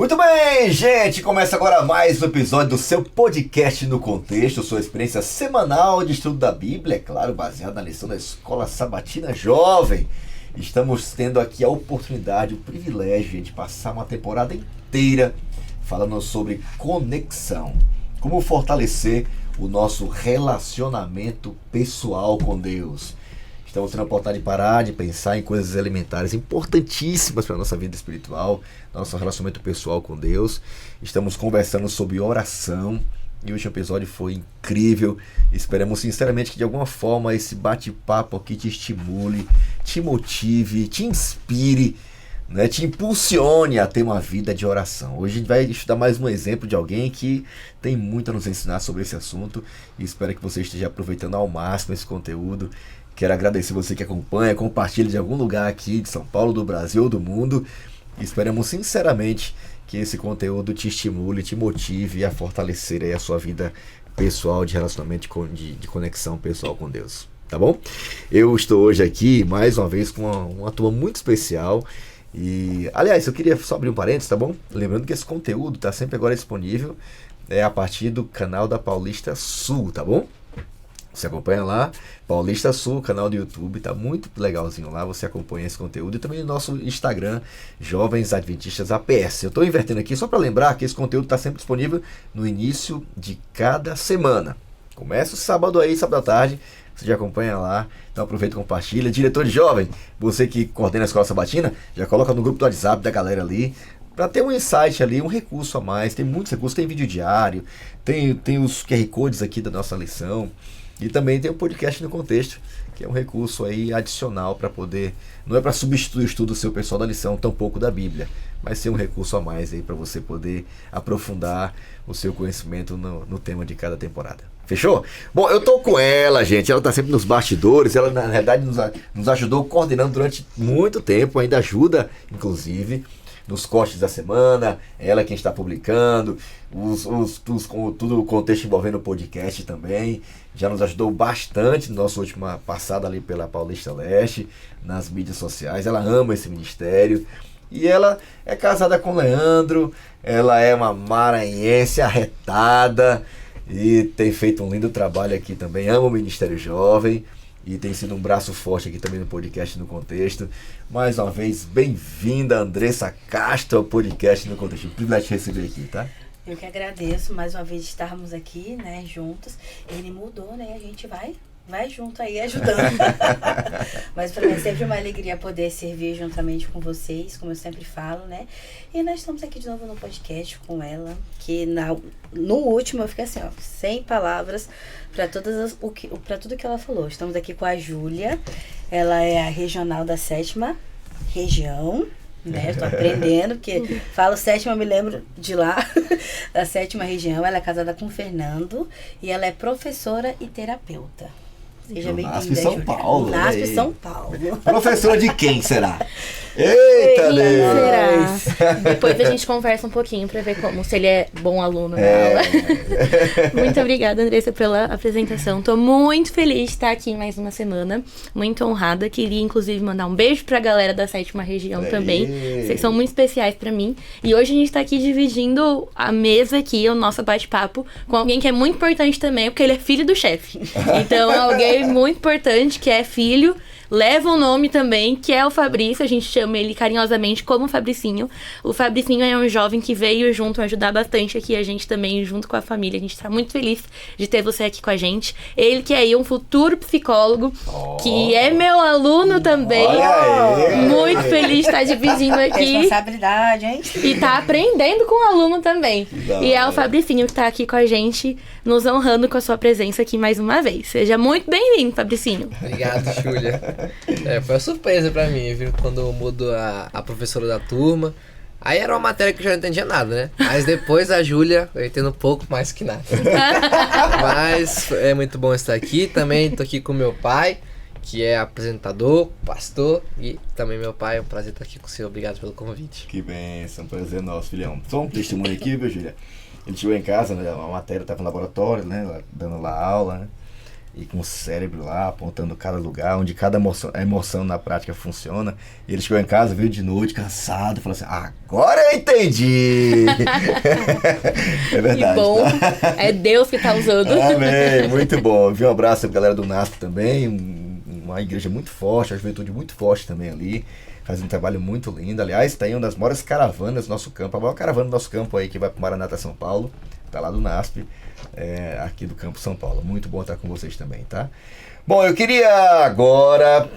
Muito bem, gente, começa agora mais um episódio do seu podcast no contexto, sua experiência semanal de estudo da Bíblia, é claro, baseado na lição da Escola Sabatina Jovem. Estamos tendo aqui a oportunidade, o privilégio de passar uma temporada inteira falando sobre conexão, como fortalecer o nosso relacionamento pessoal com Deus. Estamos tendo a oportunidade de parar, de pensar em coisas elementares importantíssimas para a nossa vida espiritual, nosso relacionamento pessoal com Deus. Estamos conversando sobre oração e o último episódio foi incrível. Esperamos sinceramente que de alguma forma esse bate-papo aqui te estimule, te motive, te inspire, né, te impulsione a ter uma vida de oração. Hoje a gente vai estudar mais um exemplo de alguém que tem muito a nos ensinar sobre esse assunto e espero que você esteja aproveitando ao máximo esse conteúdo. Quero agradecer você que acompanha, compartilha de algum lugar aqui de São Paulo, do Brasil ou do mundo. E esperamos sinceramente que esse conteúdo te estimule, te motive a fortalecer aí a sua vida pessoal, de relacionamento, de conexão pessoal com Deus. Tá bom? Eu estou hoje aqui, mais uma vez, com uma turma muito especial. E, aliás, eu queria só abrir um parênteses, tá bom? Lembrando que esse conteúdo está sempre agora disponível a partir do canal da Paulista Sul, tá bom? Você acompanha lá, Paulista Sul, canal do YouTube, tá muito legalzinho lá, você acompanha esse conteúdo. E também no nosso Instagram, Jovens Adventistas APS. Eu estou invertendo aqui só para lembrar que esse conteúdo está sempre disponível no início de cada semana. Começa o sábado aí, sábado à tarde, você já acompanha lá, então aproveita e compartilha. Diretor de jovem, você que coordena a Escola Sabatina, já coloca no grupo do WhatsApp da galera ali, para ter um insight ali, um recurso a mais. Tem muitos recursos, tem vídeo diário, tem os QR Codes aqui da nossa lição. E também tem o podcast no contexto, que é um recurso aí adicional para poder, não é para substituir o estudo do seu pessoal da lição, tampouco da Bíblia, mas ser um recurso a mais aí para você poder aprofundar o seu conhecimento no tema de cada temporada. Fechou? Bom, eu tô com ela, gente, ela tá sempre nos bastidores, ela na realidade nos ajudou coordenando durante muito tempo, ainda ajuda, inclusive, nos cortes da semana, ela é quem está publicando, tudo o contexto envolvendo o podcast também, já nos ajudou bastante na nossa última passada ali pela Paulista Leste, nas mídias sociais, ela ama esse ministério, e ela é casada com o Leandro, ela é uma maranhense arretada, e tem feito um lindo trabalho aqui também, ama o Ministério Jovem, e tem sido um braço forte aqui também no podcast no contexto. Mais uma vez, bem-vinda, Andressa Castro, ao podcast no contexto. Um privilégio te receber aqui, tá? Eu que agradeço mais uma vez de estarmos aqui, né, juntos. Ele mudou, né? A gente vai junto aí ajudando. Mas para mim é sempre uma alegria poder servir juntamente com vocês, como eu sempre falo, né? E nós estamos aqui de novo no podcast com ela, que no último eu fiquei assim, ó, sem palavras para tudo que ela falou. Estamos aqui com a Júlia, ela é a regional da 7ª região, né? Estou aprendendo, porque falo 7ª, eu me lembro de lá, da 7ª região. Ela é casada com o Fernando e ela é professora e terapeuta. Seja bem-vinda, São Paulo. NASP São Paulo. Professora de quem será? Eita, Deus! Será? Depois a gente conversa um pouquinho pra ver se ele é bom aluno na aula. Muito obrigada, Andressa, pela apresentação. Tô muito feliz de estar aqui mais uma semana. Muito honrada. Queria, inclusive, mandar um beijo pra galera da 7ª região também. Vocês são muito especiais pra mim. E hoje a gente tá aqui dividindo a mesa aqui, o nosso bate-papo, com alguém que é muito importante também, porque ele é filho do chefe. Então, é alguém muito importante, que é filho, leva o nome também, que é o Fabrício. A gente chama ele carinhosamente como Fabricinho. O Fabricinho é um jovem que veio junto ajudar bastante aqui a gente também, junto com a família. A gente tá muito feliz de ter você aqui com a gente. Ele que é aí um futuro psicólogo, que é meu aluno também. Muito feliz de estar dividindo aqui. Responsabilidade, hein? E tá aprendendo com o aluno também. E é o Fabricinho que tá aqui com a gente, nos honrando com a sua presença aqui mais uma vez. Seja muito bem-vindo, Fabricinho. Obrigado, Júlia. Foi uma surpresa pra mim, viu? Quando eu mudo a professora da turma. Aí era uma matéria que eu já não entendia nada, né? Mas depois a Júlia, eu entendo um pouco mais que nada. Mas é muito bom estar aqui. Também tô aqui com meu pai, que é apresentador, pastor. E também meu pai, é um prazer estar aqui com o senhor. Obrigado pelo convite. Que bênção, prazer nosso, filhão. Só um testemunho aqui, viu, Júlia? Ele chegou em casa, né? A matéria estava no laboratório, né? Dando lá aula, né? e com o cérebro lá apontando cada lugar, onde cada emoção na prática funciona. E ele chegou em casa, veio de noite, cansado, falou assim, agora eu entendi! É verdade. Que bom, tá? é Deus que tá usando. Amém, muito bom. Um abraço pra galera do NASP também, uma igreja muito forte, a juventude muito forte também ali. Faz um trabalho muito lindo. Aliás, tem uma das maiores caravanas do nosso campo, a maior caravana do nosso campo aí que vai pro Maranata São Paulo, tá lá do NASP. Aqui do Campo São Paulo. Muito bom estar com vocês também, tá? Bom, eu queria agora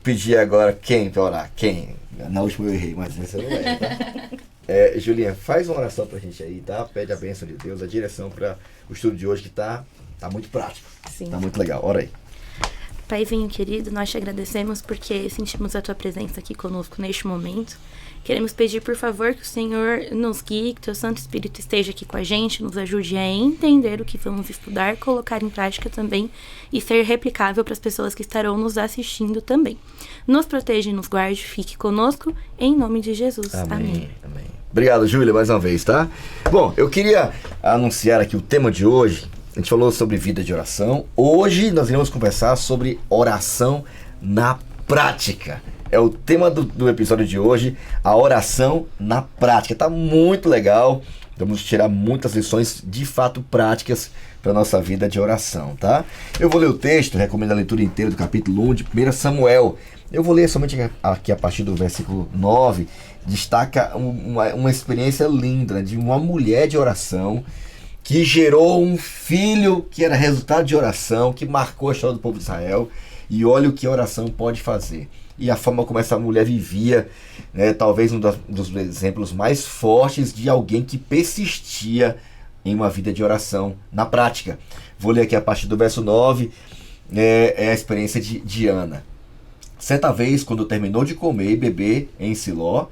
pedir quem pra orar? Quem? Na última eu errei, mas essa não é, tá? Julinha, faz uma oração pra gente aí, tá? Pede a bênção de Deus, a direção para o estudo de hoje que tá muito prático. Sim. Tá muito legal. Ora aí. Paizinho querido, nós te agradecemos porque sentimos a tua presença aqui conosco neste momento. Queremos pedir, por favor, que o Senhor nos guie, que o teu Santo Espírito esteja aqui com a gente, nos ajude a entender o que vamos estudar, colocar em prática também e ser replicável para as pessoas que estarão nos assistindo também. Nos proteja e nos guarde, fique conosco, em nome de Jesus. Amém. Amém. Obrigado, Júlia, mais uma vez, tá? Bom, eu queria anunciar aqui o tema de hoje. A gente falou sobre vida de oração. Hoje nós iremos conversar sobre oração na prática. É o tema do episódio de hoje, a oração na prática. Tá muito legal. Vamos tirar muitas lições de fato práticas para nossa vida de oração, tá? Eu vou ler o texto, recomendo a leitura inteira do capítulo 1 de 1 Samuel. Eu vou ler somente aqui a partir do versículo 9. Destaca uma experiência linda, né, de uma mulher de oração que gerou um filho que era resultado de oração, que marcou a história do povo de Israel. E olha o que a oração pode fazer. E a forma como essa mulher vivia, né, talvez um dos exemplos mais fortes de alguém que persistia em uma vida de oração na prática. Vou ler aqui a partir do verso 9, a experiência de Ana. Certa vez, quando terminou de comer e beber em Siló,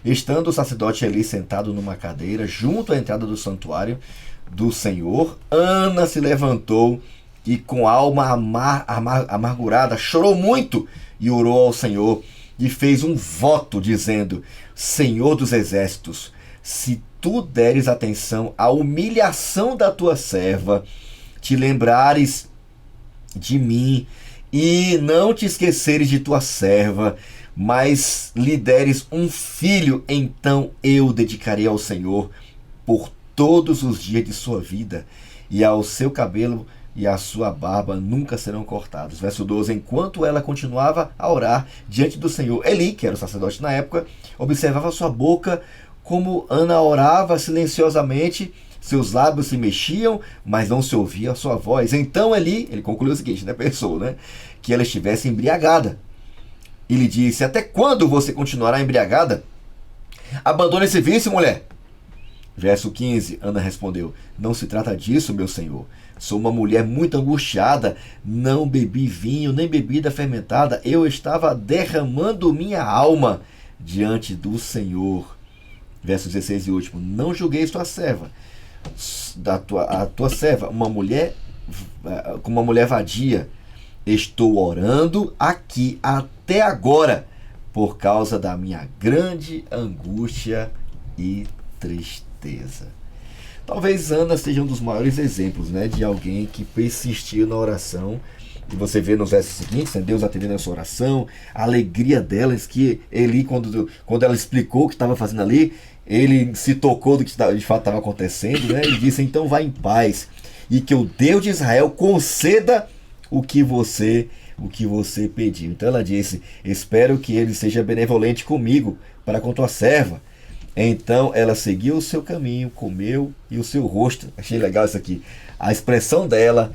estando o sacerdote Eli sentado numa cadeira junto à entrada do santuário do Senhor, Ana se levantou e com a alma amargurada chorou muito e orou ao Senhor e fez um voto dizendo: Senhor dos exércitos, se tu deres atenção à humilhação da tua serva, te lembrares de mim e não te esqueceres de tua serva, mas lhe deres um filho, então eu dedicarei ao Senhor por todos os dias de sua vida, e ao seu cabelo e a sua barba nunca serão cortados. Verso 12. Enquanto ela continuava a orar diante do Senhor, Eli, que era o sacerdote na época, observava sua boca como Ana orava silenciosamente. Seus lábios se mexiam, mas não se ouvia a sua voz. Então ele concluiu o seguinte, pensou, que ela estivesse embriagada. E lhe disse: até quando você continuará embriagada? Abandone esse vício, mulher. Verso 15, Ana respondeu: não se trata disso, meu senhor. Sou uma mulher muito angustiada, não bebi vinho nem bebida fermentada, eu estava derramando minha alma diante do Senhor. Verso 16 e último: não julgueis tua serva, a tua serva, como uma mulher vadia. Estou orando aqui até agora por causa da minha grande angústia e tristeza. Talvez Ana seja um dos maiores exemplos, de alguém que persistiu na oração. E você vê nos versos seguintes, Deus atendendo a sua oração, a alegria delas, que Eli, quando ela explicou o que estava fazendo ali, ele se tocou do que de fato estava acontecendo, e disse: então vá em paz, e que o Deus de Israel conceda o que você pediu. Então ela disse: espero que ele seja benevolente comigo, para com tua serva. Então ela seguiu o seu caminho, comeu, e o seu rosto, achei legal isso aqui, a expressão dela,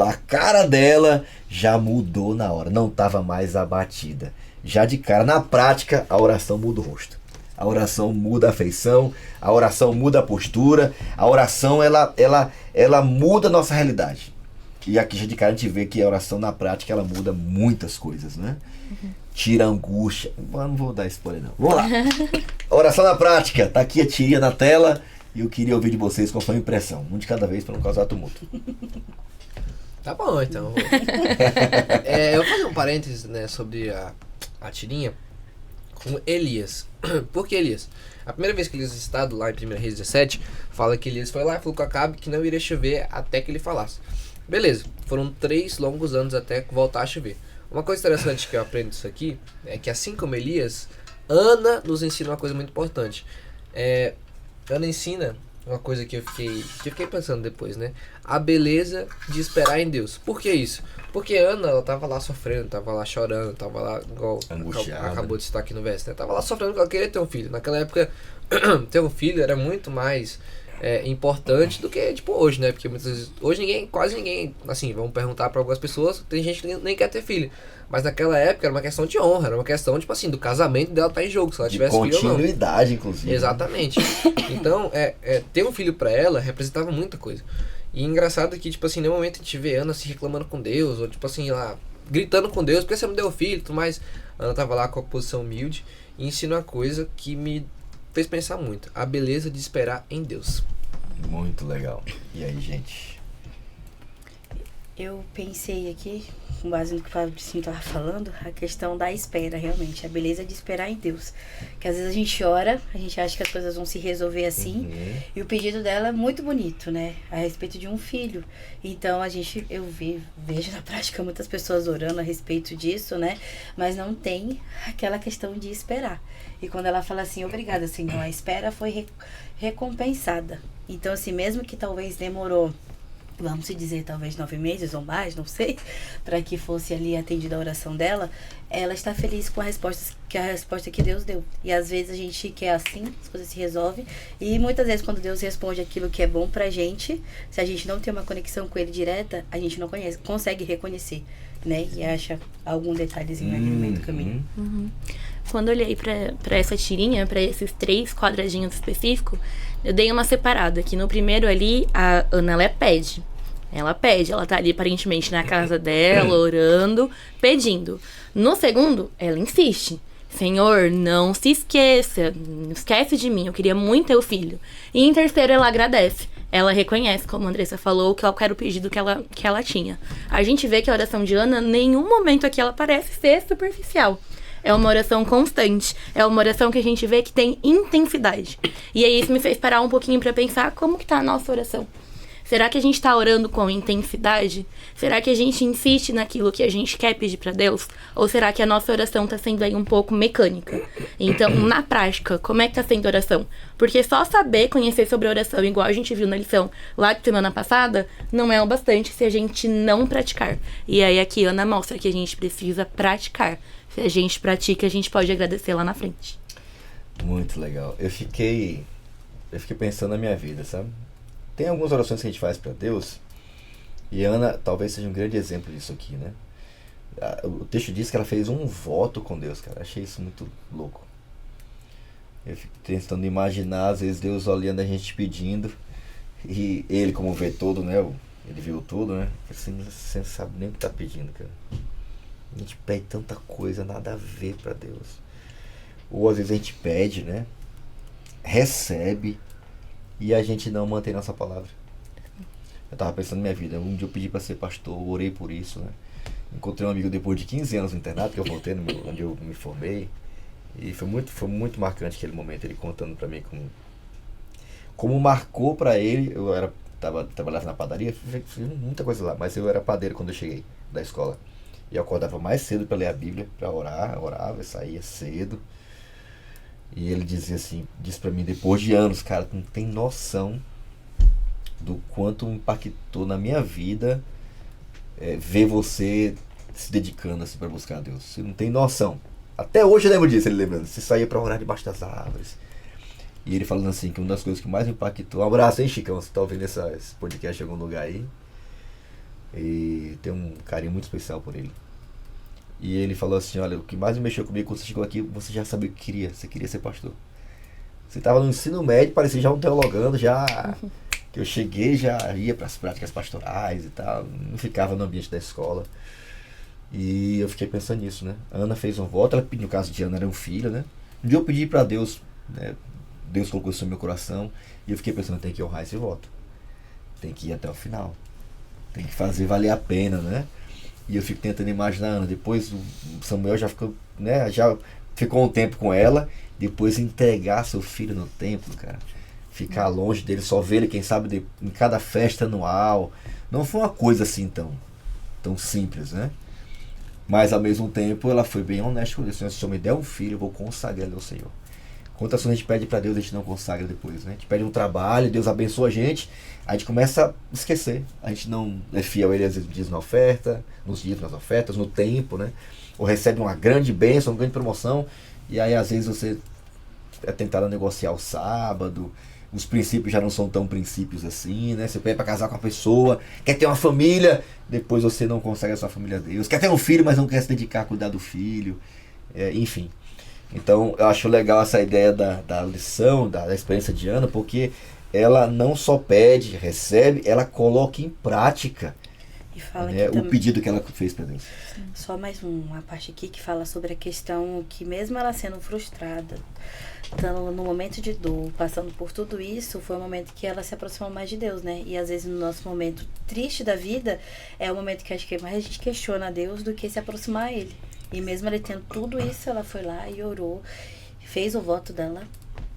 a cara dela já mudou na hora, não estava mais abatida. Já de cara, na prática, a oração muda o rosto, a oração muda a feição, a oração muda a postura, a oração ela muda a nossa realidade. E aqui já de cara a gente vê que a oração na prática ela muda muitas coisas, Tira a angústia. Não vou dar spoiler não. Vamos lá. Oração na prática. Tá aqui a tirinha na tela. E eu queria ouvir de vocês qual foi a impressão. Um de cada vez para não causar tumulto. Tá bom, então. Eu vou fazer um parênteses, sobre a tirinha com Elias. Por que Elias? A primeira vez que Elias é citado lá em 1 Reis 17, fala que Elias foi lá e falou com Acabe que não iria chover até que ele falasse. Beleza, foram 3 longos anos até voltar a chover. Uma coisa interessante que eu aprendo disso aqui é que, assim como Elias, Ana nos ensina uma coisa muito importante. Ana ensina uma coisa que eu fiquei pensando depois, né? A beleza de esperar em Deus. Por que isso? Porque Ana, ela tava lá sofrendo, tava lá chorando, tava lá, igual acabou de citar aqui no verso, né? Tava lá sofrendo porque ela queria ter um filho. Naquela época, ter um filho era muito mais importante do que, tipo, hoje, né? Porque muitas vezes, hoje quase ninguém, assim, vamos perguntar pra algumas pessoas, tem gente que nem quer ter filho. Mas naquela época era uma questão de honra, era uma questão, tipo assim, do casamento dela tá em jogo, se ela tivesse filho ou não. Continuidade, inclusive. Exatamente. Então, ter um filho pra ela representava muita coisa. E engraçado que, tipo assim, no momento a gente vê Ana se reclamando com Deus, ou tipo assim, lá, gritando com Deus, por que você não deu filho e tudo mais. Ana tava lá com a posição humilde e ensinou uma coisa que me fez pensar muito. A beleza de esperar em Deus. Muito legal. E aí, gente? Eu pensei aqui, com base no que o Fabricinho estava falando, a questão da espera, realmente. A beleza de esperar em Deus. Que às vezes a gente ora, a gente acha que as coisas vão se resolver assim. E o pedido dela é muito bonito, né? A respeito de um filho. Então eu vejo na prática muitas pessoas orando a respeito disso, né? Mas não tem aquela questão de esperar. E quando ela fala assim, obrigada, Senhor, a espera foi recompensada. Então, assim, mesmo que talvez demorou, vamos se dizer, talvez 9 meses ou mais, não sei, para que fosse ali atendida a oração dela, ela está feliz com a resposta que Deus deu. E às vezes a gente quer assim, as coisas se resolvem, e muitas vezes quando Deus responde aquilo que é bom pra gente, se a gente não tem uma conexão com Ele direta, a gente não consegue reconhecer, né? E acha algum detalhezinho ali no meio do caminho. Quando eu olhei pra essa tirinha, pra esses 3 quadradinhos específicos, eu dei uma separada, que no primeiro ali, a Ana, ela pede. Ela tá ali aparentemente na casa dela, orando, pedindo. No segundo, ela insiste. Senhor, não se esqueça, não esquece de mim, eu queria muito ter o filho. E em terceiro, ela agradece. Ela reconhece, como a Andressa falou, que era o pedido que ela tinha. A gente vê que a oração de Ana, em nenhum momento aqui ela parece ser superficial. É uma oração constante. É uma oração que a gente vê que tem intensidade. E aí isso me fez parar um pouquinho pra pensar como que tá a nossa oração. Será que a gente tá orando com intensidade? Será que a gente insiste naquilo que a gente quer pedir pra Deus? Ou será que a nossa oração tá sendo aí um pouco mecânica? Então, na prática, como é que tá sendo a oração? Porque só saber, conhecer sobre a oração, igual a gente viu na lição lá de semana passada, não é o bastante se a gente não praticar. E aí aqui Ana mostra que a gente precisa praticar. Se a gente pratica, a gente pode agradecer lá na frente. Muito legal. Eu fiquei pensando na minha vida, sabe? Tem algumas orações que a gente faz pra Deus, e Ana talvez seja um grande exemplo disso aqui, né? O texto diz que ela fez um voto com Deus, cara. Achei isso muito louco. Eu fico tentando imaginar, às vezes, Deus olhando a gente pedindo, e Ele, como vê tudo, né? Ele viu tudo, né? Assim, você não sabe nem o que tá pedindo, cara. A gente pede tanta coisa, nada a ver pra Deus. Ou às vezes a gente pede, né? Recebe, e a gente não mantém nossa palavra. Eu tava pensando na minha vida. Um dia eu pedi pra ser pastor, orei por isso, né? Encontrei um amigo depois de 15 anos no internato, que eu voltei onde eu me formei. E foi muito marcante aquele momento, ele contando pra mim como marcou pra ele. Eu trabalhava na padaria, fiz muita coisa lá, mas eu era padeiro quando eu cheguei da escola. E eu acordava mais cedo pra ler a Bíblia, pra orar, orava, saía cedo. E ele disse pra mim, depois de anos, cara, tu não tem noção do quanto me impactou na minha vida ver você se dedicando assim pra buscar a Deus. Você não tem noção. Até hoje eu lembro disso, ele lembrando. Você saía pra orar debaixo das árvores. E ele falando assim, que uma das coisas que mais me impactou... Um abraço, hein, Chicão? Você tá ouvindo esse podcast em algum lugar aí. E tem um carinho muito especial por ele. E ele falou assim, olha, o que mais me mexeu comigo quando você chegou aqui, você já sabia o que queria. Você queria ser pastor. Você estava no ensino médio, parecia já um teologando, já... Que eu cheguei, já ia para as práticas pastorais e tal. Não ficava no ambiente da escola. E eu fiquei pensando nisso, né? A Ana fez um voto, ela pediu, no caso de Ana, era um filho, né? Um dia eu pedi para Deus, né? Deus colocou isso no meu coração. E eu fiquei pensando, tem que honrar esse voto. Tem que ir até o final. Tem que fazer valer a pena, né? E eu fico tentando imaginar a Ana. Depois o Samuel já ficou, né? Já ficou um tempo com ela. Depois entregar seu filho no templo, cara. Ficar longe dele, só ver ele, quem sabe, em cada festa anual. não foi uma coisa assim tão simples, né? Mas ao mesmo tempo ela foi bem honesta com Deus. Se o Senhor me der um filho, eu vou consagrar ele ao Senhor. Quantas coisas a gente pede para Deus, a gente não consagra depois, né? A gente pede um trabalho, Deus abençoa a gente começa a esquecer. A gente não é fiel a Ele, às vezes, diz na oferta, nos dias nas ofertas, no tempo, né? Ou recebe uma grande bênção, uma grande promoção, e aí às vezes você é tentado negociar o sábado, os princípios já não são tão princípios assim, né? Você pede para casar com a pessoa, quer ter uma família, depois você não consegue a sua família a Deus. Quer ter um filho, mas não quer se dedicar a cuidar do filho, enfim. Então eu acho legal essa ideia da lição, da experiência de Ana, porque ela não só pede, recebe, ela coloca em prática, e fala né, que o pedido que ela fez para Deus. Só mais uma parte aqui que fala sobre a questão que mesmo ela sendo frustrada, estando no momento de dor, passando por tudo isso, foi o momento que ela se aproximou mais de Deus, né? E às vezes no nosso momento triste da vida, é o momento que acho que mais a gente questiona a Deus do que se aproximar a Ele. E mesmo ela tendo tudo isso, ela foi lá e orou, fez o voto dela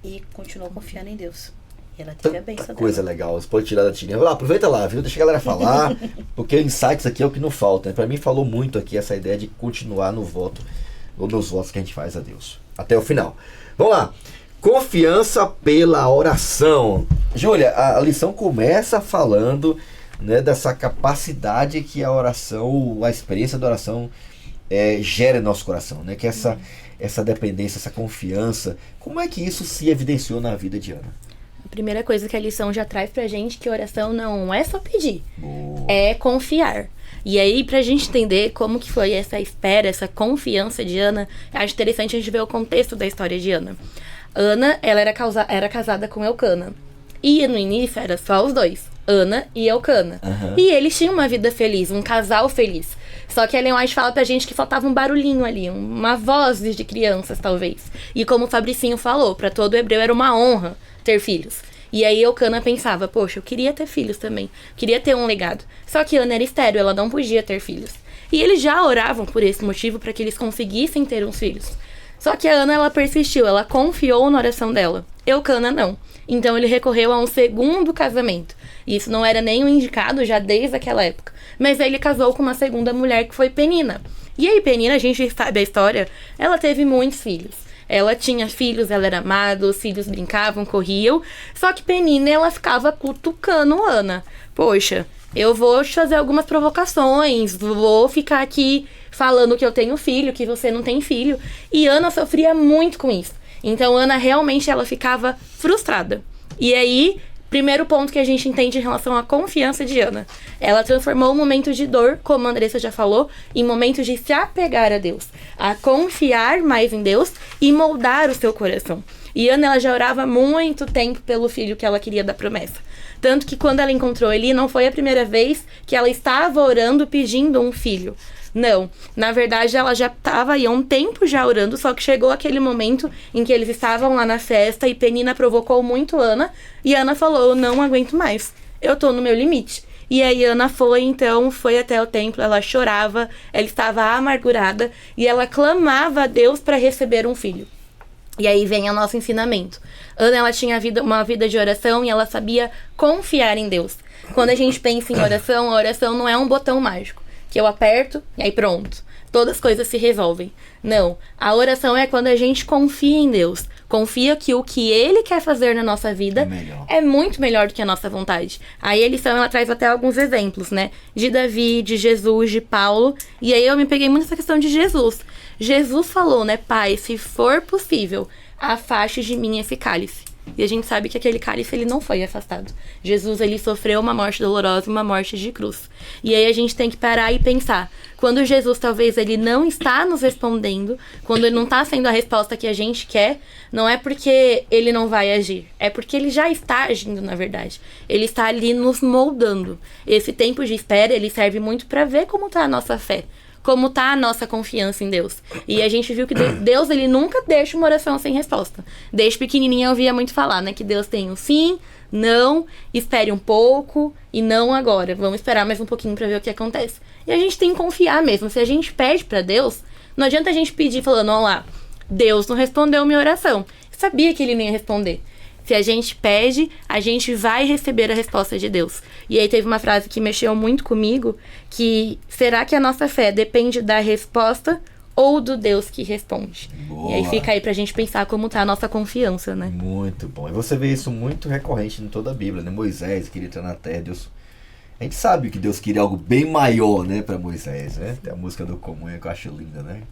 e continuou confiando em Deus. E ela teve a bênção dela. Coisa legal, você pode tirar da tirinha. Vai lá, aproveita lá, viu? Deixa a galera falar, porque insights aqui é o que não falta, né? Pra mim falou muito aqui essa ideia de continuar no voto, ou nos votos que a gente faz a Deus. Até o final. Vamos lá. Confiança pela oração. Júlia, a lição começa falando, né, dessa capacidade que a oração, a experiência da oração gera em nosso coração, né? Que essa dependência, essa confiança, como é que isso se evidenciou na vida de Ana? A primeira coisa que a lição já traz pra gente que oração não é só pedir, Boa. é confiar. E aí, pra gente entender como que foi essa espera, essa confiança de Ana, acho interessante a gente ver o contexto da história de Ana. Ana, ela era casada com Elcana. E no início era só os dois, Ana e Elcana. Uhum. E eles tinham uma vida feliz, um casal feliz. Só que a Ellen White fala pra gente que faltava um barulhinho ali, uma voz de crianças, talvez. E como o Fabricinho falou, pra todo hebreu era uma honra ter filhos. E aí Elcana pensava, poxa, eu queria ter filhos também, queria ter um legado. Só que Ana era estéril, ela não podia ter filhos. E eles já oravam por esse motivo, para que eles conseguissem ter uns filhos. Só que a Ana, ela persistiu, ela confiou na oração dela. Elcana não. Então ele recorreu a um segundo casamento. E isso não era nem um indicado já desde aquela época. Mas aí ele casou com uma segunda mulher, que foi Penina. E aí Penina, a gente sabe a história, ela teve muitos filhos. Ela tinha filhos, ela era amada, os filhos brincavam, corriam. Só que Penina, ela ficava cutucando Ana. Poxa, eu vou te fazer algumas provocações, vou ficar aqui falando que eu tenho filho, que você não tem filho. E Ana sofria muito com isso. Então Ana realmente ela ficava frustrada. E aí, primeiro ponto que a gente entende em relação à confiança de Ana. Ela transformou um momento de dor, como a Andressa já falou, em momentos de se apegar a Deus. A confiar mais em Deus e moldar o seu coração. E Ana, ela já orava muito tempo pelo filho que ela queria da promessa. Tanto que quando ela encontrou Eli, não foi a primeira vez que ela estava orando pedindo um filho. Não, na verdade ela já estava aí há um tempo já orando, só que chegou aquele momento em que eles estavam lá na festa e Penina provocou muito Ana, e Ana falou, eu não aguento mais, eu tô no meu limite. E aí Ana foi até o templo, ela chorava, ela estava amargurada, e ela clamava a Deus para receber um filho. E aí vem o nosso ensinamento. Ana, ela tinha uma vida de oração e ela sabia confiar em Deus. Quando a gente pensa em oração, a oração não é um botão mágico que eu aperto e aí pronto, todas as coisas se resolvem. Não, a oração é quando a gente confia em Deus, confia que o que Ele quer fazer na nossa vida é muito melhor do que a nossa vontade. Aí a lição, ela traz até alguns exemplos, né, de Davi, de Jesus, de Paulo, e aí eu me peguei muito nessa questão de Jesus. Jesus falou, né, Pai, se for possível, afaste de mim esse cálice. E a gente sabe que aquele cálice, ele não foi afastado. Jesus, ele sofreu uma morte dolorosa e uma morte de cruz. E aí a gente tem que parar e pensar. Quando Jesus, talvez, ele não está nos respondendo, quando ele não está sendo a resposta que a gente quer, não é porque ele não vai agir. É porque ele já está agindo, na verdade. Ele está ali nos moldando. Esse tempo de espera, ele serve muito para ver como está a nossa fé. Como tá a nossa confiança em Deus. E a gente viu que Deus, ele nunca deixa uma oração sem resposta. Desde pequenininha eu ouvia muito falar, né? Que Deus tem um sim, não, espere um pouco e não agora. Vamos esperar mais um pouquinho pra ver o que acontece. E a gente tem que confiar mesmo. Se a gente pede pra Deus, não adianta a gente pedir falando, ó lá, Deus não respondeu minha oração. Eu sabia que ele não ia responder. Se a gente pede, a gente vai receber a resposta de Deus. E aí teve uma frase que mexeu muito comigo, que será que a nossa fé depende da resposta ou do Deus que responde? Boa. E aí fica aí pra gente pensar como tá a nossa confiança, né? Muito bom. E você vê isso muito recorrente em toda a Bíblia, né? Moisés queria entrar na terra, Deus... A gente sabe que Deus queria algo bem maior, né, para Moisés, né? Tem a música do Comunhão que eu acho linda, né?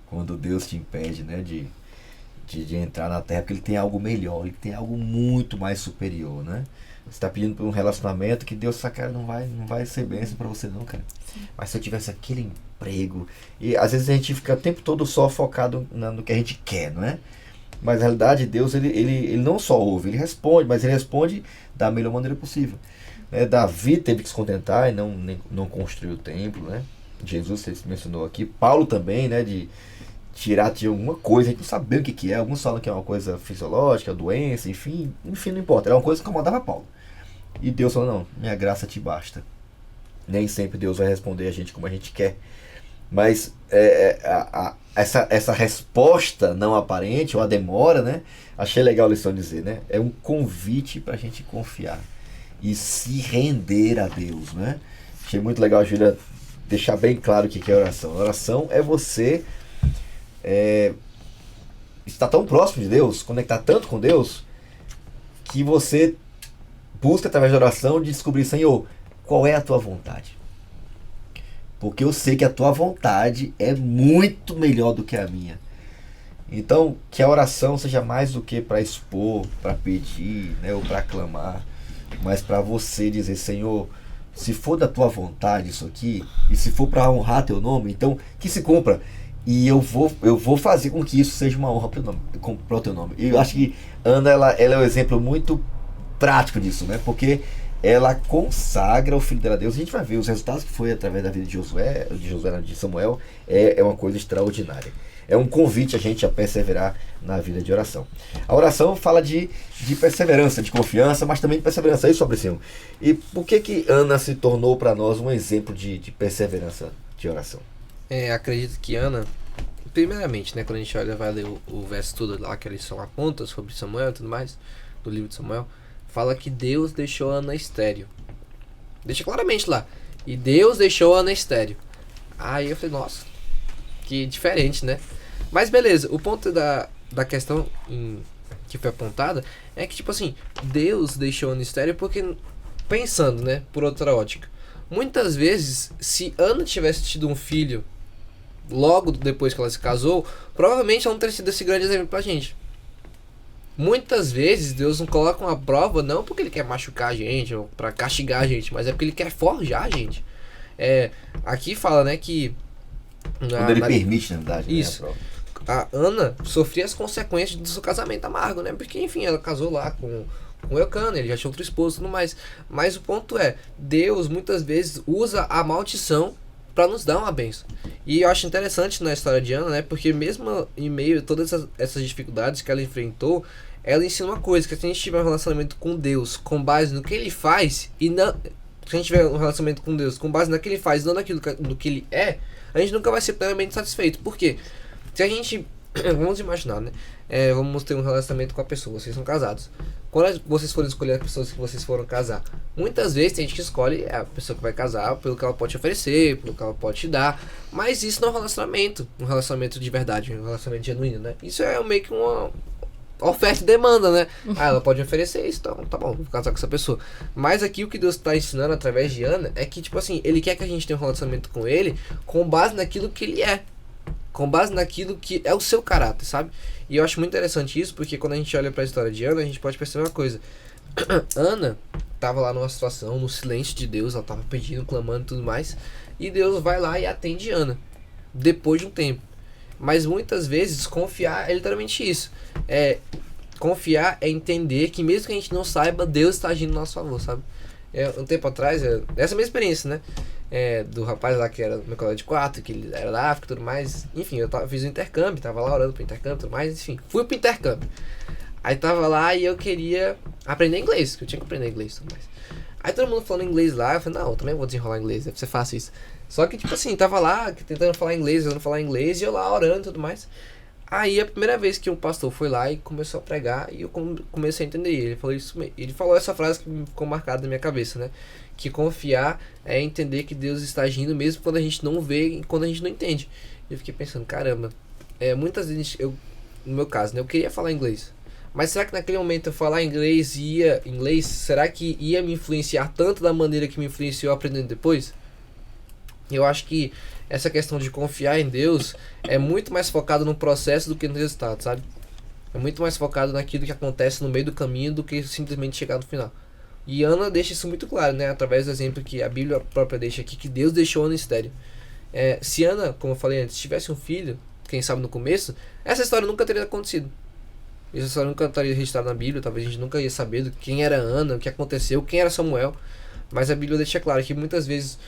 Quando Deus te impede, né, de entrar na terra, porque ele tem algo melhor, ele tem algo muito mais superior, né? Você está pedindo por um relacionamento que Deus, cara, não vai ser bênção para você não, cara. Sim. Mas se eu tivesse aquele emprego, e às vezes a gente fica o tempo todo só focado no que a gente quer, não é? Mas na realidade Deus, ele não só ouve, ele responde, mas ele responde da melhor maneira possível. Davi teve que se contentar e não construir o templo, né? Jesus, você mencionou aqui, Paulo também, né, de tirar de alguma coisa, a gente não sabe bem o que é, alguns falam que é uma coisa fisiológica, doença, enfim, não importa, era uma coisa que incomodava Paulo. E Deus falou, não, minha graça te basta. Nem sempre Deus vai responder a gente como a gente quer, mas essa resposta não aparente, ou a demora, né, achei legal a lição dizer, né, é um convite para a gente confiar e se render a Deus, né. Achei muito legal a Júlia deixar bem claro o que é oração. A oração é você estar tão próximo de Deus, conectar tanto com Deus, que você busca através da oração de descobrir, Senhor, qual é a tua vontade? Porque eu sei que a tua vontade é muito melhor do que a minha. Então, que a oração seja mais do que para expor, para pedir, né, ou para clamar, mas para você dizer, Senhor, se for da tua vontade isso aqui, e se for para honrar teu nome, então que se cumpra. E eu vou fazer com que isso seja uma honra para o teu nome. E eu acho que Ana, ela é um exemplo muito prático disso, né? Porque ela consagra o filho dela a Deus. A gente vai ver os resultados que foi através da vida de Samuel, é uma coisa extraordinária. É um convite a gente a perseverar na vida de oração. A oração fala de perseverança, de confiança, mas também de perseverança. É isso, Fabricinho. E por que Ana se tornou para nós um exemplo de perseverança de oração? Acredito que Ana, primeiramente, né, quando a gente olha, vai ler o verso todo lá, que a lição aponta sobre Samuel e tudo mais, do livro de Samuel, fala que Deus deixou Ana estéril. Deixa claramente lá. E Deus deixou Ana estéril. Aí eu falei, nossa, que diferente, né? Mas beleza, o ponto da questão que foi apontada é que, tipo assim, Deus deixou Ana estéril porque, pensando, né, por outra ótica, muitas vezes, se Ana tivesse tido um filho logo depois que ela se casou, provavelmente ela não teria sido esse grande exemplo pra gente. Muitas vezes Deus não coloca uma prova não porque ele quer machucar a gente ou pra castigar a gente, mas é porque ele quer forjar a gente. Aqui fala, né, que quando ele permite, na verdade, isso, né, a Ana sofria as consequências do seu casamento amargo, né? Porque, enfim, ela casou lá com Eucana, ele já tinha outro esposo e tudo mais. Mas o ponto é, Deus muitas vezes usa a maldição para nos dar uma bênção. E eu acho interessante na história de Ana, né? Porque mesmo em meio a todas essas dificuldades que ela enfrentou, ela ensina uma coisa, que se a gente tiver um relacionamento com Deus com base no que ele faz, e não, se a gente tiver um relacionamento com Deus com base no que ele faz, não naquilo do que ele é, a gente nunca vai ser plenamente satisfeito. Por quê? Se a gente, vamos imaginar, né? Vamos ter um relacionamento com a pessoa, vocês são casados. Quando vocês forem escolher as pessoas que vocês foram casar, muitas vezes tem gente que escolhe a pessoa que vai casar pelo que ela pode te oferecer, pelo que ela pode te dar. Mas isso não é um relacionamento de verdade, um relacionamento genuíno, né? Isso é meio que uma oferta e demanda, né? Ela pode oferecer isso, então tá bom, vou casar com essa pessoa. Mas aqui o que Deus está ensinando através de Ana é que, tipo assim, ele quer que a gente tenha um relacionamento com ele com base naquilo que ele é. Com base naquilo que é o seu caráter, sabe? E eu acho muito interessante isso, porque quando a gente olha pra história de Ana, a gente pode perceber uma coisa. Ana tava lá numa situação, no silêncio de Deus, ela tava pedindo, clamando e tudo mais, e Deus vai lá e atende Ana, depois de um tempo. Mas muitas vezes confiar é literalmente isso. Confiar é entender que mesmo que a gente não saiba, Deus está agindo no nosso favor, sabe? Um tempo atrás, essa minha experiência, né? Do rapaz lá que era meu colega de quarto, que ele era da África e tudo mais. Enfim, eu fiz um intercâmbio, tava lá orando pro intercâmbio e tudo mais. Enfim, fui pro intercâmbio. Aí tava lá e eu queria aprender inglês, que eu tinha que aprender inglês e tudo mais. Aí todo mundo falando inglês lá, eu falei, não, eu também vou desenrolar inglês, deve ser fácil isso. Só que, tipo assim, tava lá tentando falar inglês, eu não falar inglês, e eu lá orando e tudo mais. Aí a primeira vez que um pastor foi lá e começou a pregar, e eu comecei a entender. Ele falou essa frase que ficou marcada na minha cabeça, né? Que confiar é entender que Deus está agindo mesmo quando a gente não vê e quando a gente não entende. Eu fiquei pensando, caramba, muitas vezes no meu caso, né, eu queria falar inglês. Mas será que naquele momento eu falar inglês, será que ia me influenciar tanto da maneira que me influenciou aprendendo depois? Eu acho que essa questão de confiar em Deus é muito mais focado no processo do que no resultado, sabe? É muito mais focado naquilo que acontece no meio do caminho do que simplesmente chegar no final. E Ana deixa isso muito claro, né? Através do exemplo que a Bíblia própria deixa aqui, que Deus deixou Ana estéril. Se Ana, como eu falei antes, tivesse um filho, quem sabe no começo, essa história nunca teria acontecido. Essa história nunca estaria registrada na Bíblia, talvez a gente nunca ia saber do quem era Ana, o que aconteceu, quem era Samuel. Mas a Bíblia deixa claro que muitas vezes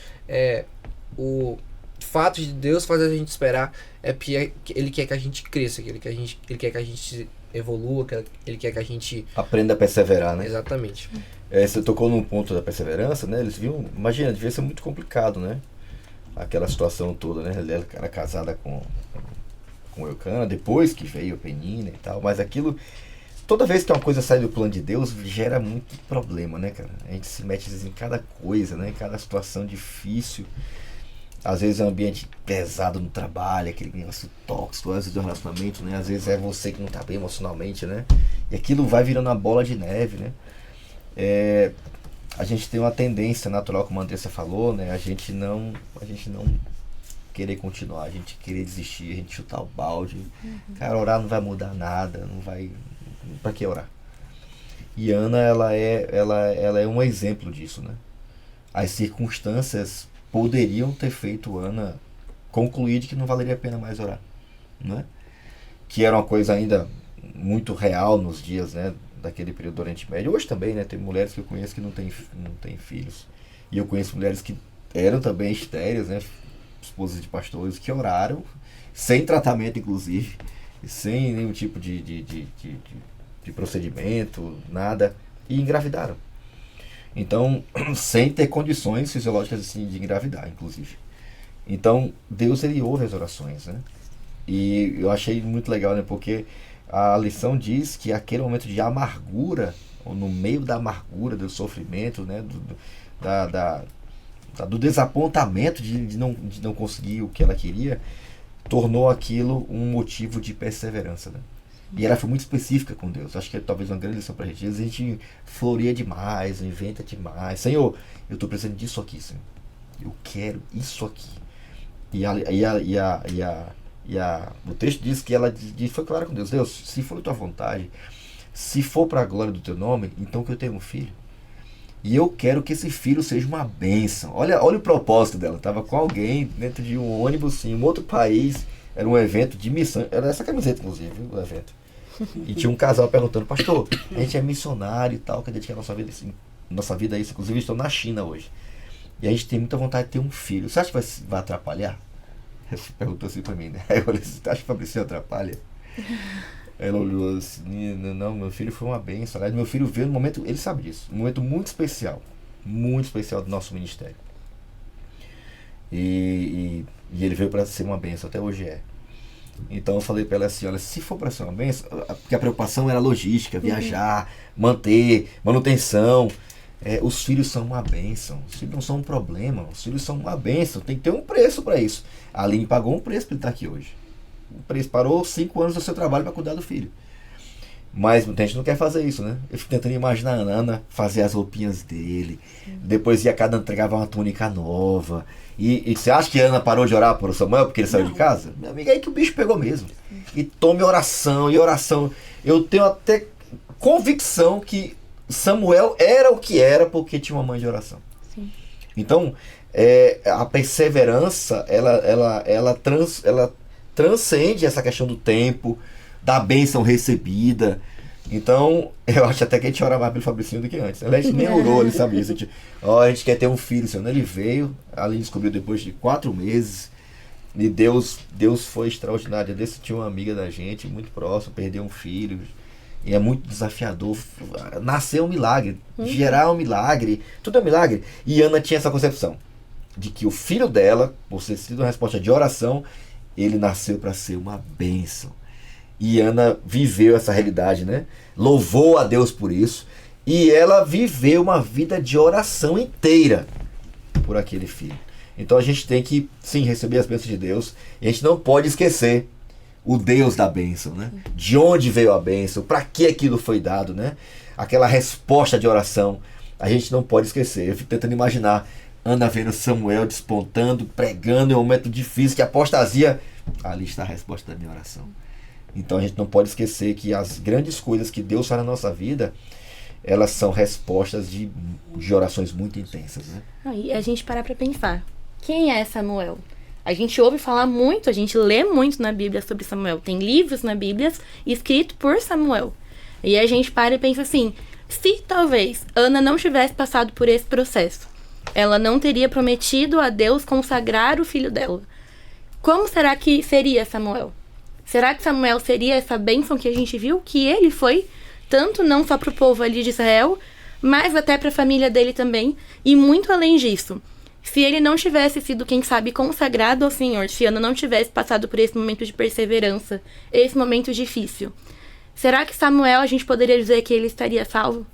o fato de Deus fazer a gente esperar é porque Ele quer que a gente cresça, Ele quer que a gente evolua, Ele quer que a gente aprenda a perseverar, né? Exatamente. Você tocou num ponto da perseverança, né? Eles viam, imagina, devia ser muito complicado, né? Aquela situação toda, né? Ela era casada com Eucana, depois que veio a Penina e tal, mas aquilo, toda vez que uma coisa sai do plano de Deus, gera muito problema, né, cara? A gente se mete em cada coisa, né? Em cada situação difícil. Às vezes é um ambiente pesado no trabalho, aquele negócio tóxico, às vezes do relacionamento, né? Às vezes é você que não tá bem emocionalmente, né? E aquilo vai virando uma bola de neve, né? A gente tem uma tendência natural, como a Andressa falou, né? A gente não querer continuar, a gente querer desistir, a gente chutar o balde. Cara, orar não vai mudar nada, não vai... Pra que orar? E Ana, ela é um exemplo disso, né? As circunstâncias poderiam ter feito Ana concluir de que não valeria a pena mais orar, né? Que era uma coisa ainda muito real nos dias, né, daquele período do Oriente Médio. Hoje também, né, tem mulheres que eu conheço que não tem filhos. E eu conheço mulheres que eram também estéreis, né, esposas de pastores, que oraram, sem tratamento inclusive, sem nenhum tipo de procedimento, nada, e engravidaram. Então, sem ter condições fisiológicas assim, de engravidar, inclusive. Então, Deus, ele ouve as orações, né? E eu achei muito legal, né? Porque a lição diz que aquele momento de amargura, ou no meio da amargura, do sofrimento, né? Do desapontamento de não conseguir o que ela queria, tornou aquilo um motivo de perseverança, né? E ela foi muito específica com Deus. Acho que é talvez uma grande lição pra gente. Às vezes a gente floreia demais, inventa demais. Senhor, eu estou precisando disso aqui, Senhor. Eu quero isso aqui. O texto diz que ela foi clara com Deus. Deus, se for a tua vontade, se for para a glória do teu nome, então que eu tenha um filho. E eu quero que esse filho seja uma bênção. Olha o propósito dela. Estava com alguém dentro de um ônibus em um outro país. Era um evento de missão. Era essa camiseta, inclusive, viu, o evento. E tinha um casal perguntando, pastor, a gente é missionário e tal, quer dedicar nossa vida a isso. Inclusive, estou na China hoje. E a gente tem muita vontade de ter um filho. Você acha que vai atrapalhar? Ele perguntou assim pra mim, né? Aí eu falei, você acha que o Fabrício atrapalha? Aí ela olhou assim, não, meu filho foi uma bênção. Meu filho veio num momento, ele sabe disso, um momento muito especial do nosso ministério. E ele veio para ser uma bênção, até hoje é. Então eu falei para ela assim, olha, se for para ser uma bênção, porque a preocupação era logística, viajar, manter, manutenção. Os filhos são uma bênção, os filhos não são um problema, os filhos são uma bênção, tem que ter um preço para isso. A Aline pagou um preço para ele estar aqui hoje. O preço parou 5 anos do seu trabalho para cuidar do filho. Mas a gente não quer fazer isso, né? Eu fico tentando imaginar a Ana fazer as roupinhas dele. Depois ia cada entregava uma túnica nova. E você acha que a Ana parou de orar por Samuel porque ele saiu de casa? Minha amiga, é aí que o bicho pegou mesmo. E tome oração, e oração. Eu tenho até convicção que Samuel era o que era porque tinha uma mãe de oração. Sim. Então, a perseverança, ela transcende essa questão do tempo, da bênção recebida. Então, eu acho até que a gente ora mais pelo Fabricinho do que antes. A gente nem orou, ele sabia isso. A gente quer ter um filho, Senhor. Ele veio, ali descobriu depois de 4 meses. E Deus foi extraordinário. Ele tinha uma amiga da gente, muito próxima, perdeu um filho. E é muito desafiador. Nascer é um milagre, gerar é um milagre, tudo é um milagre. E Ana tinha essa concepção de que o filho dela, por ter sido uma resposta de oração, ele nasceu para ser uma bênção. E Ana viveu essa realidade, né? Louvou a Deus por isso. E ela viveu uma vida de oração inteira por aquele filho. Então a gente tem que, sim, receber as bênçãos de Deus. E a gente não pode esquecer o Deus da bênção, né? De onde veio a bênção, para que aquilo foi dado, né? Aquela resposta de oração, a gente não pode esquecer. Eu fico tentando imaginar Ana vendo Samuel despontando, pregando em um momento difícil, que apostasia, ali está a resposta da minha oração. Então a gente não pode esquecer que as grandes coisas que Deus faz na nossa vida, elas são respostas de orações muito intensas, né? E a gente para pensar, quem é Samuel? A gente ouve falar muito, a gente lê muito na Bíblia sobre Samuel. Tem livros na Bíblia escritos por Samuel. E a gente para e pensa assim, se talvez Ana não tivesse passado por esse processo, ela não teria prometido a Deus consagrar o filho dela. Como será que seria Samuel? Será que Samuel seria essa bênção que a gente viu que ele foi, tanto não só para o povo ali de Israel, mas até para a família dele também, e muito além disso? Se ele não tivesse sido, quem sabe, consagrado ao Senhor, se Ana não tivesse passado por esse momento de perseverança, esse momento difícil, será que Samuel, a gente poderia dizer que ele estaria salvo?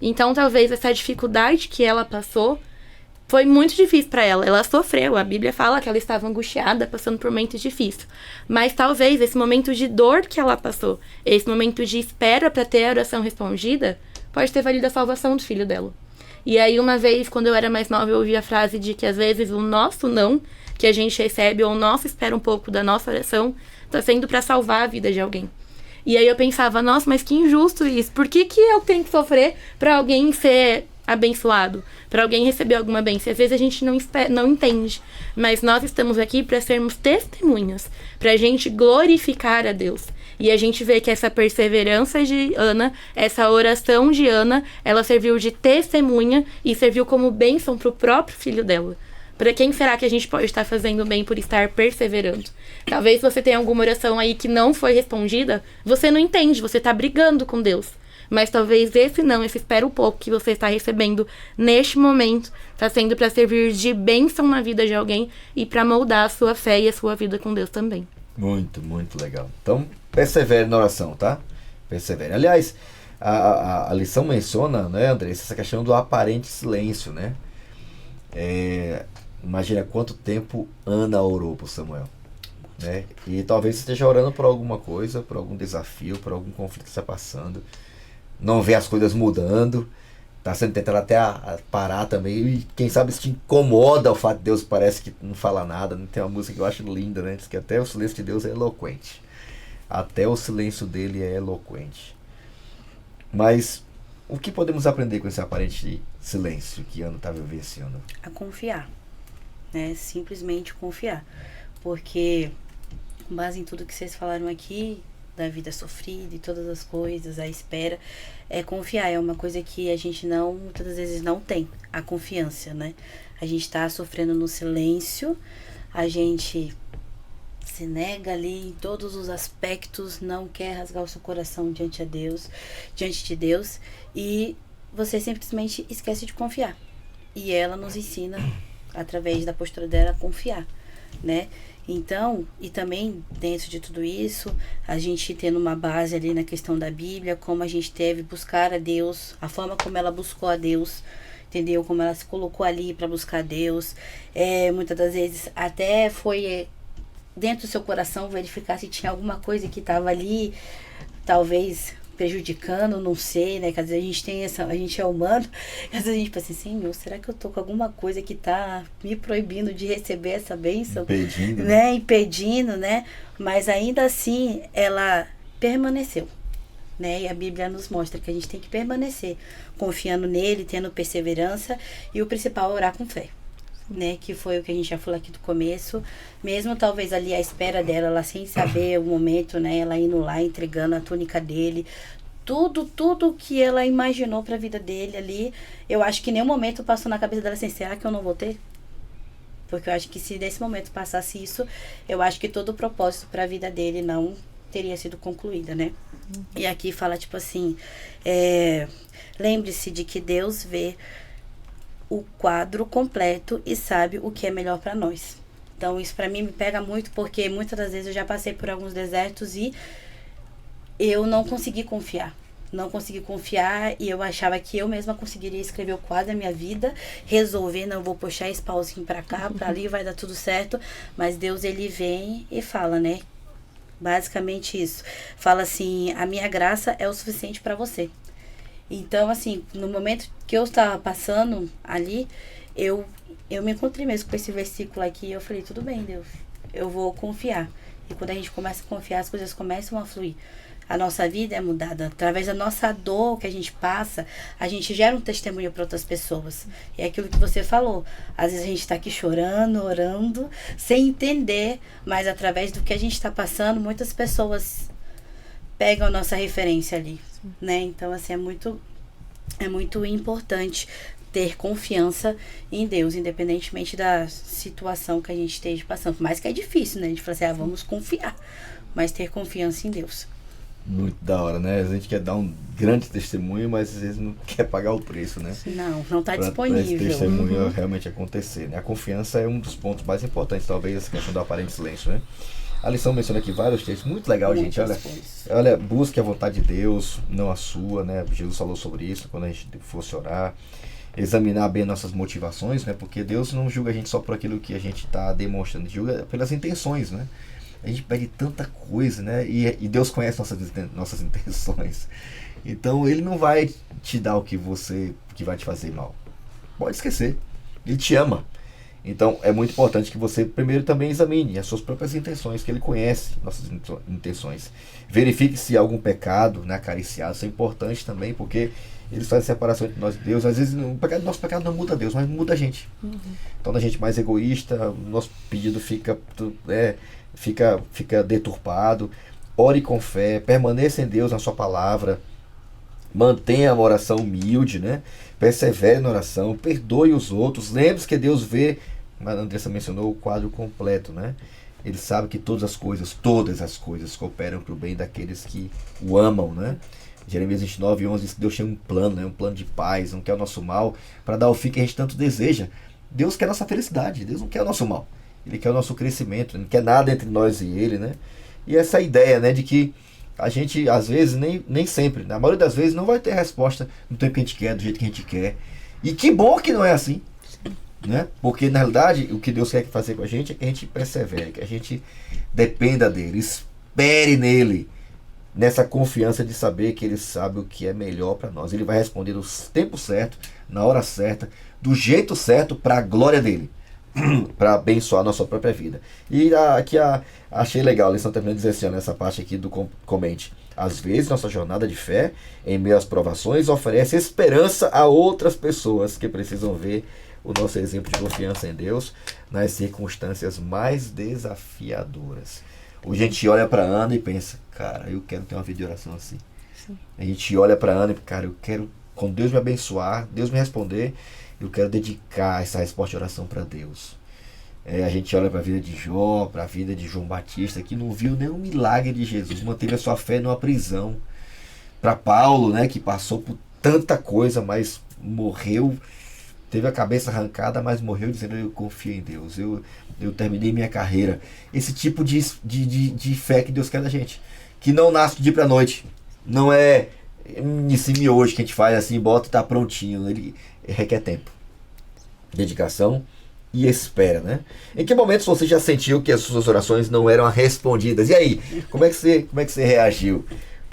Então, talvez essa dificuldade que ela passou foi muito difícil para ela. Ela sofreu. A Bíblia fala que ela estava angustiada, passando por momentos difíceis. Mas talvez esse momento de dor que ela passou, esse momento de espera para ter a oração respondida, pode ter valido a salvação do filho dela. E aí, uma vez, quando eu era mais nova, eu ouvi a frase de que às vezes o nosso não, que a gente recebe, ou o nosso espera um pouco da nossa oração, está sendo para salvar a vida de alguém. E aí eu pensava, nossa, mas que injusto isso. Por que eu tenho que sofrer para alguém ser abençoado? Para alguém receber alguma bênção? Às vezes a gente não entende. Mas nós estamos aqui para sermos testemunhas, para a gente glorificar a Deus. E a gente vê que essa perseverança de Ana, essa oração de Ana, ela serviu de testemunha e serviu como bênção para o próprio filho dela. Para quem será que a gente pode estar fazendo bem por estar perseverando? Talvez você tenha alguma oração aí que não foi respondida, você não entende, você está brigando com Deus. Mas talvez esse espera um pouco que você está recebendo neste momento, está sendo para servir de bênção na vida de alguém e para moldar a sua fé e a sua vida com Deus também. Muito, muito legal. Então, persevere na oração, tá? Persevere. Aliás, a lição menciona, né, Andressa, essa questão do aparente silêncio, né? Imagina quanto tempo Ana orou por Samuel, né? E talvez você esteja orando por alguma coisa, por algum desafio, por algum conflito que está passando. Não vê as coisas mudando, está sendo tentado até a parar também. E quem sabe isso te incomoda o fato de Deus parece que não fala nada. Tem uma música que eu acho linda, né? Diz que até o silêncio de Deus é eloquente. Até o silêncio dele é eloquente. Mas o que podemos aprender com esse aparente silêncio que Ana está vivenciando? A confiar, né? Simplesmente confiar. Porque, com base em tudo que vocês falaram aqui, da vida sofrida e todas as coisas, a espera, confiar. É uma coisa que a gente muitas das vezes não tem, a confiança, né? A gente tá sofrendo no silêncio, a gente se nega ali em todos os aspectos, não quer rasgar o seu coração diante de Deus, e você simplesmente esquece de confiar. E ela nos ensina, através da postura dela, a confiar, né? Então, e também dentro de tudo isso, a gente tendo uma base ali na questão da Bíblia, como a gente deve buscar a Deus, a forma como ela buscou a Deus, entendeu? Como ela se colocou ali para buscar a Deus. Muitas das vezes até foi dentro do seu coração verificar se tinha alguma coisa que estava ali, talvez prejudicando, não sei, né? Que às vezes a gente é humano, às vezes a gente pensa assim, Senhor, será que eu tô com alguma coisa que tá me proibindo de receber essa bênção? Impedindo. Né? Impedindo, né? Mas ainda assim, ela permaneceu, né? E a Bíblia nos mostra que a gente tem que permanecer confiando nele, tendo perseverança, e o principal é orar com fé, né? Que foi o que a gente já falou aqui do começo, mesmo talvez ali à espera dela, ela sem saber o momento, né? Ela indo lá, entregando a túnica dele, tudo que ela imaginou para a vida dele ali, eu acho que em nenhum momento passou na cabeça dela assim, será que eu não vou ter? Porque eu acho que se nesse momento passasse isso, eu acho que todo o propósito para a vida dele não teria sido concluída, né? E aqui fala tipo assim, lembre-se de que Deus vê o quadro completo e sabe o que é melhor para nós. Então isso para mim me pega muito, porque muitas das vezes eu já passei por alguns desertos e eu não consegui confiar. Não consegui confiar e eu achava que eu mesma conseguiria escrever o quadro da minha vida, resolver, não vou puxar esse pauzinho pra cá, pra ali, vai dar tudo certo. Mas Deus, ele vem e fala, né? Basicamente isso. Fala assim, a minha graça é o suficiente pra você. Então, assim, no momento que eu estava passando ali, eu me encontrei mesmo com esse versículo aqui e eu falei, tudo bem, Deus, eu vou confiar. E quando a gente começa a confiar, as coisas começam a fluir. A nossa vida é mudada. Através da nossa dor que a gente passa, a gente gera um testemunho para outras pessoas. E é aquilo que você falou. Às vezes a gente está aqui chorando, orando, sem entender, mas através do que a gente está passando, muitas pessoas pegam a nossa referência ali, né? Então, assim, é muito importante ter confiança em Deus, independentemente da situação que a gente esteja passando. Por mais que é difícil, né? A gente fala assim, vamos confiar, mas ter confiança em Deus. Muito da hora, né? A gente quer dar um grande testemunho, mas às vezes não quer pagar o preço, né? Não está disponível. Para esse testemunho realmente acontecer, né? A confiança é um dos pontos mais importantes, talvez, essa questão do aparente silêncio, né? A lição menciona aqui vários textos, muito legal, gente. Olha, busque a vontade de Deus, não a sua, né? Jesus falou sobre isso quando a gente fosse orar. Examinar bem nossas motivações, né? Porque Deus não julga a gente só por aquilo que a gente está demonstrando, julga pelas intenções, né? A gente pede tanta coisa, né? E Deus conhece nossas intenções. Então Ele não vai te dar o que vai te fazer mal. Pode esquecer. Ele te ama. Então é muito importante que você primeiro também examine as suas próprias intenções, que Ele conhece nossas intenções. Verifique se há algum pecado, né, acariciado. Isso é importante também, porque Ele faz a separação entre nós e Deus. Às vezes nosso pecado não muda Deus, mas muda a gente. Então a gente mais egoísta, o nosso pedido fica deturpado. Ore com fé, permaneça em Deus, na sua palavra, mantenha a oração humilde, né? Persevere na oração, perdoe os outros, lembre-se que Deus vê, a Andressa mencionou o quadro completo, né? Ele sabe que todas as coisas cooperam para o bem daqueles que o amam, né? Jeremias 29:11 diz que Deus tem um plano, né? Um plano de paz, não quer o nosso mal, para dar o fim que a gente tanto deseja. Deus quer a nossa felicidade, Deus não quer o nosso mal. Ele quer o nosso crescimento, não quer nada entre nós e Ele, né? E essa ideia, né, de que a gente, às vezes, nem sempre, na maioria das vezes, não vai ter resposta no tempo que a gente quer, do jeito que a gente quer. E que bom que não é assim, né? Porque, na realidade, o que Deus quer fazer com a gente é que a gente persevere, que a gente dependa dEle, espere nele, nessa confiança de saber que Ele sabe o que é melhor para nós. Ele vai responder no tempo certo, na hora certa, do jeito certo, para a glória dEle, para abençoar a nossa própria vida. E aqui achei legal, a lição termina dizendo assim, nessa parte aqui do comente. Às vezes nossa jornada de fé, em meio às provações, oferece esperança a outras pessoas que precisam ver o nosso exemplo de confiança em Deus nas circunstâncias mais desafiadoras. Hoje a gente olha para Ana e pensa, cara, eu quero ter uma vida de oração assim. Sim. A gente olha para Ana e, cara, eu quero, quando Deus me abençoar, Deus me responder, eu quero dedicar essa resposta de oração para Deus. A gente olha para a vida de Jó, para a vida de João Batista, que não viu nenhum milagre de Jesus, manteve a sua fé numa prisão. Para Paulo, né, que passou por tanta coisa, mas morreu, teve a cabeça arrancada, mas morreu dizendo, eu confio em Deus, eu terminei minha carreira. Esse tipo de fé que Deus quer da gente, que não nasce do dia para a noite, não é esse hoje que a gente faz assim, bota e tá prontinho. Ele requer tempo, dedicação e espera, né? Em que momentos você já sentiu que as suas orações não eram respondidas? E aí, como é que você reagiu?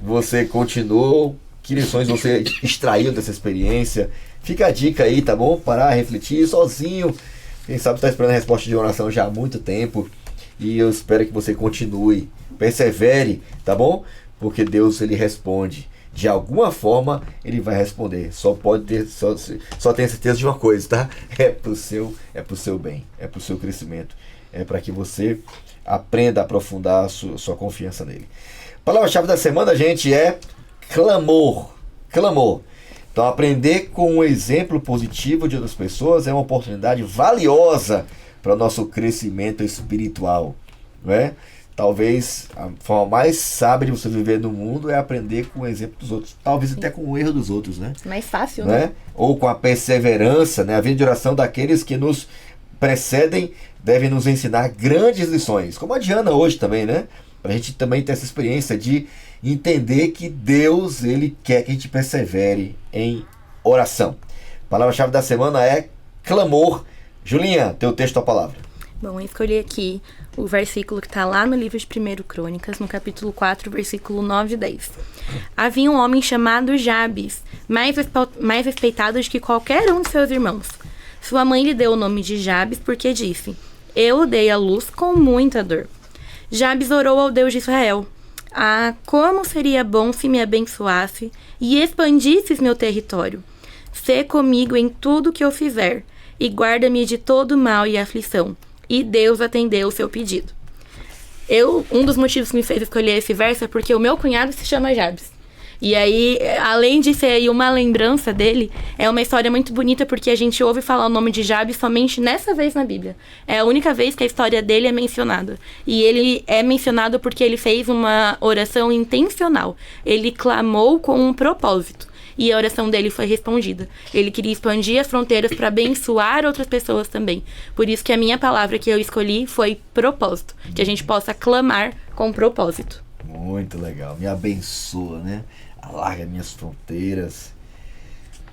Você continuou? Que lições você extraiu dessa experiência? Fica a dica aí, tá bom? Parar, refletir sozinho. Quem sabe está esperando a resposta de oração já há muito tempo. E eu espero que você continue, persevere, tá bom? Porque Deus, ele responde. De alguma forma ele vai responder. Só tenha certeza de uma coisa, tá? É pro seu bem, é pro seu crescimento, é para que você aprenda a aprofundar a sua confiança nele. A palavra-chave da semana, gente, é clamor. Então, aprender com um exemplo positivo de outras pessoas é uma oportunidade valiosa para o nosso crescimento espiritual, não é? Talvez a forma mais sábia de você viver no mundo é aprender com o exemplo dos outros. Talvez até com o erro dos outros, né? Mais fácil, né? Ou com a perseverança, né? A vida de oração daqueles que nos precedem devem nos ensinar grandes lições. Como a Diana hoje também, né? Para a gente também ter essa experiência de entender que Deus, Ele quer que a gente persevere em oração. A palavra-chave da semana é clamor. Julinha, teu texto, a palavra. Bom, eu escolhi aqui o versículo que está lá no livro de 1 Crônicas, no capítulo 4, versículo 9 e 10. Havia um homem chamado Jabes, mais respeitado do que qualquer um de seus irmãos. Sua mãe lhe deu o nome de Jabes porque disse: eu dei à luz com muita dor. Jabes orou ao Deus de Israel: ah, como seria bom se me abençoasse e expandisses meu território. Sê comigo em tudo que eu fizer, e guarda-me de todo mal e aflição. E Deus atendeu o seu pedido. Um dos motivos que me fez escolher esse verso é porque o meu cunhado se chama Jabes. E aí, além de ser aí uma lembrança dele, é uma história muito bonita porque a gente ouve falar o nome de Jabes somente nessa vez na Bíblia. É a única vez que a história dele é mencionada. E ele é mencionado porque ele fez uma oração intencional. Ele clamou com um propósito. E a oração dele foi respondida. Ele queria expandir as fronteiras para abençoar outras pessoas também. Por isso que a minha palavra que eu escolhi foi propósito. Que a gente possa clamar com propósito. Muito legal. Me abençoa, né? Alarga minhas fronteiras.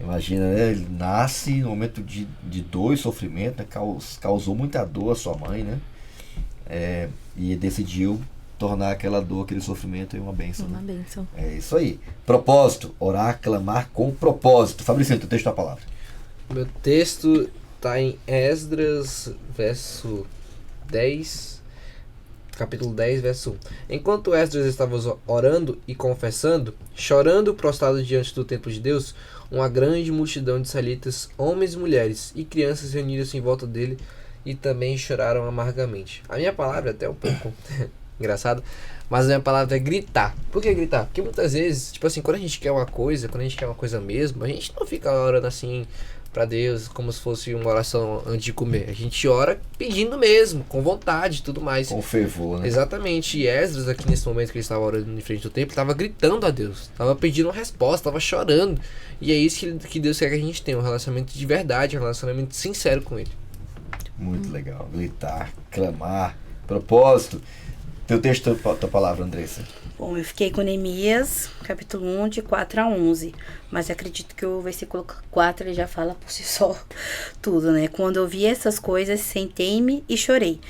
Imagina, né? Ele nasce no momento de dor e sofrimento, né? Causou muita dor a sua mãe, né? E decidiu tornar aquela dor, aquele sofrimento em uma bênção. Uma bênção. É isso aí. Propósito. Orar, clamar com propósito. Fabrício, teu texto, a palavra. Meu texto está em Esdras, verso 10, capítulo 10, verso 1. Enquanto Esdras estava orando e confessando, chorando prostrado diante do templo de Deus, uma grande multidão de israelitas, homens e mulheres e crianças reuniram-se em volta dele e também choraram amargamente. A minha palavra é até um pouco engraçado, mas a minha palavra é gritar. Por que gritar? Porque muitas vezes, tipo assim, quando a gente quer uma coisa mesmo, a gente não fica orando assim pra Deus como se fosse uma oração antes de comer. A gente ora pedindo mesmo, com vontade e tudo mais. Com fervor, né? Exatamente. E Esdras, aqui nesse momento que ele estava orando em frente do templo, estava gritando a Deus, estava pedindo uma resposta, estava chorando. E é isso que Deus quer que a gente tenha, um relacionamento de verdade, um relacionamento sincero com Ele. Muito legal. Gritar, clamar, propósito. Teu texto, tua palavra, Andressa. Bom, eu fiquei com Neemias, capítulo 1, de 4 a 11. Mas acredito que o versículo 4 ele já fala por si só tudo, né? Quando eu vi essas coisas, sentei-me e chorei.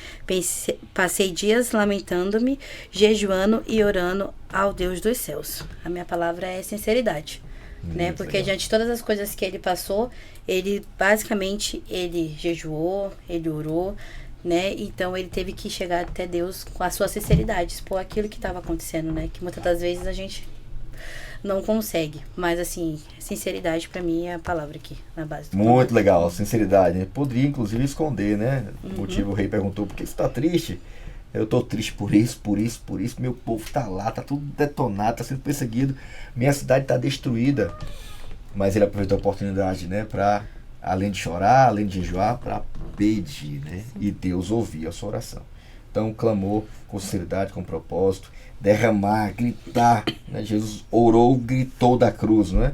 Passei dias lamentando-me, jejuando e orando ao Deus dos céus. A minha palavra é sinceridade, né? Porque diante de todas as coisas que ele passou, ele basicamente, ele jejuou, ele orou, né? Então ele teve que chegar até Deus com a sua sinceridade, expor aquilo que estava acontecendo, né? Que muitas das vezes a gente não consegue. Mas assim, sinceridade pra mim é a palavra aqui na base. Muito legal, sinceridade, né? Poderia inclusive esconder, né? O motivo, o rei perguntou: por que você tá triste? Eu tô triste por isso. Meu povo tá lá, tá tudo detonado, tá sendo perseguido, minha cidade tá destruída. Mas ele aproveitou a oportunidade, né? Pra, além de chorar, além de jejuar, para pedir, né? E Deus ouviu a sua oração. Então clamou com sinceridade, com propósito, derramar, gritar, né? Jesus orou, gritou da cruz, não é?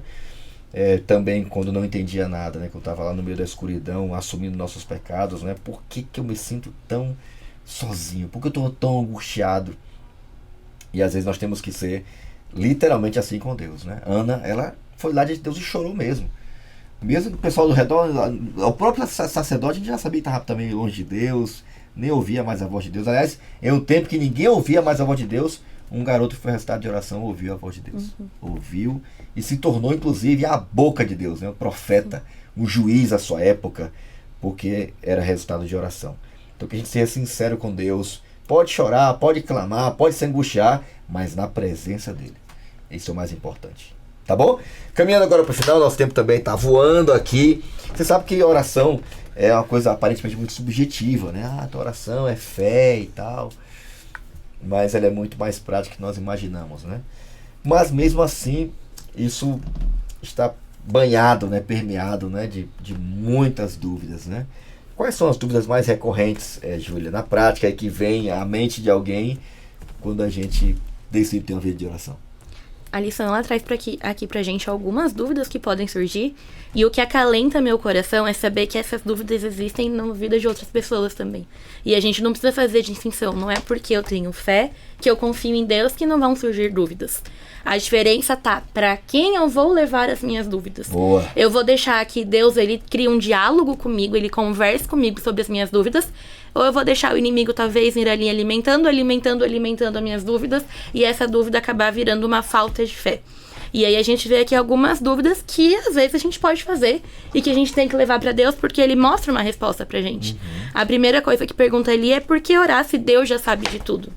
Também quando não entendia nada, né? Quando estava lá no meio da escuridão, assumindo nossos pecados, né? Por que eu me sinto tão sozinho? Por que eu estou tão angustiado? E às vezes nós temos que ser literalmente assim com Deus, né? Ana, ela foi lá de Deus e chorou mesmo. Mesmo que o pessoal do redor, o próprio sacerdote, a gente já sabia que estava também longe de Deus, nem ouvia mais a voz de Deus. Aliás, em um tempo que ninguém ouvia mais a voz de Deus, um garoto que foi resultado de oração ouviu a voz de Deus. Ouviu e se tornou, inclusive, a boca de Deus, né? Um profeta, um juiz à sua época, porque era resultado de oração. Então que a gente seja sincero com Deus. Pode chorar, pode clamar, pode se angustiar, mas na presença dele. Isso é o mais importante. Tá bom? Caminhando agora para o final, nosso tempo também está voando aqui. Você sabe que oração é uma coisa aparentemente muito subjetiva, né? Ah, tua oração é fé e tal. Mas ela é muito mais prática do que nós imaginamos, né? Mas mesmo assim, isso está banhado, né? Permeado, né? De muitas dúvidas, né? Quais são as dúvidas mais recorrentes, Júlia, na prática, que vem à mente de alguém quando a gente decide ter uma vida de oração? A lição ela traz aqui pra gente algumas dúvidas que podem surgir. E o que acalenta meu coração é saber que essas dúvidas existem na vida de outras pessoas também. E a gente não precisa fazer distinção. Não é porque eu tenho fé que eu confio em Deus, que não vão surgir dúvidas. A diferença tá para quem eu vou levar as minhas dúvidas. Boa. Eu vou deixar que Deus, ele crie um diálogo comigo, ele converse comigo sobre as minhas dúvidas, ou eu vou deixar o inimigo talvez ir ali alimentando as minhas dúvidas, e essa dúvida acabar virando uma falta de fé. E aí a gente vê aqui algumas dúvidas que às vezes a gente pode fazer e que a gente tem que levar para Deus, porque ele mostra uma resposta pra gente. A primeira coisa que pergunta ali é por que orar se Deus já sabe de tudo?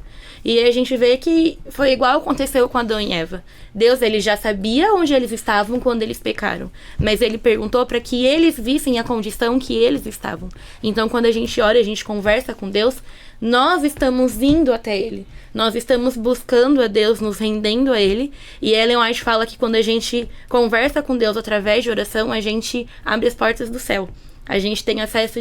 E aí a gente vê que foi igual aconteceu com Adão e Eva. Deus, ele já sabia onde eles estavam quando eles pecaram. Mas ele perguntou para que eles vissem a condição que eles estavam. Então, quando a gente ora, a gente conversa com Deus, nós estamos indo até Ele. Nós estamos buscando a Deus, nos rendendo a Ele. E Ellen White fala que quando a gente conversa com Deus através de oração, a gente abre as portas do céu. A gente tem acesso